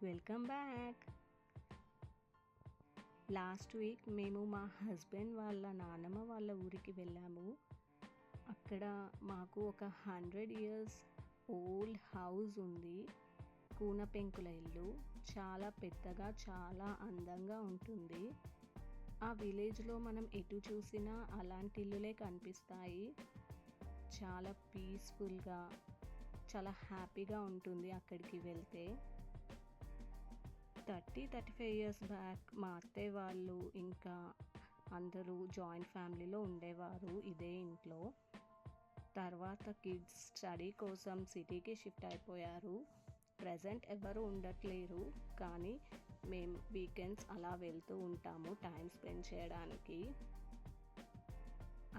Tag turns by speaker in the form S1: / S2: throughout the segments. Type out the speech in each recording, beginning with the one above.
S1: Welcome back. Last week మేము మా husband వాళ్ళ నానమ్మ వాళ్ళ ఊరికి వెళ్ళాము. అక్కడ మాకు ఒక 100 years ఓల్డ్ హౌస్ ఉంది. కూన పెంకుల ఇల్లు, చాలా పెద్దగా, చాలా అందంగా ఉంటుంది. ఆ విలేజ్లో మనం ఎటు చూసినా అలాంటి ఇల్లులే కనిపిస్తాయి. చాలా పీస్ఫుల్గా, చాలా హ్యాపీగా ఉంటుంది అక్కడికి వెళ్తే. 35 years బ్యాక్ మా అత్తయ్య వాళ్ళు ఇంకా అందరూ జాయింట్ ఫ్యామిలీలో ఉండేవారు ఇదే ఇంట్లో. తర్వాత కిడ్స్ స్టడీ కోసం సిటీకి షిఫ్ట్ అయిపోయారు. ప్రజెంట్ ఎవరు ఉండట్లేరు, కానీ మేము వీకెండ్స్ అలా వెళ్తూ ఉంటాము టైం స్పెండ్ చేయడానికి.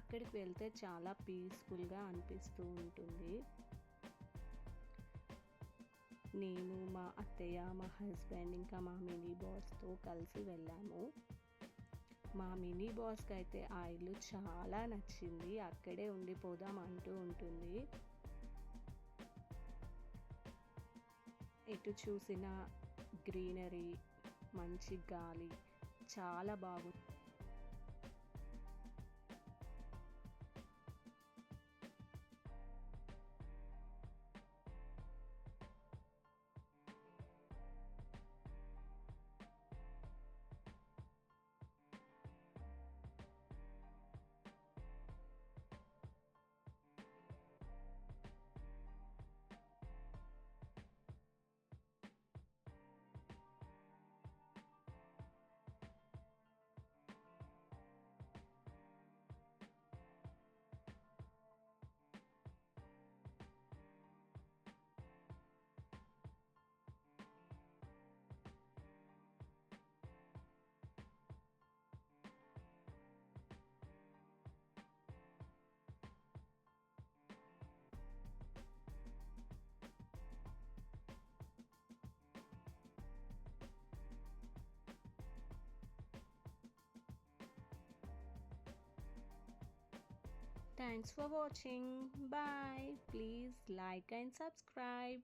S1: అక్కడికి వెళ్తే చాలా పీస్ఫుల్గా అనిపిస్తూ ఉంటుంది. నేను, మా అత్తయ్య, మా హస్బెండ్ ఇంకా మా మినీ బాస్తో కలిసి వెళ్ళాము. మా మినీ బాస్కి అయితే ఆ ఇల్లు చాలా నచ్చింది. అక్కడే ఉండిపోదాం అంటూ ఉంటుంది. ఎటు చూసినా గ్రీనరీ, మంచి గాలి, చాలా బాగుంది. Thanks for watching. Bye. Please like and subscribe.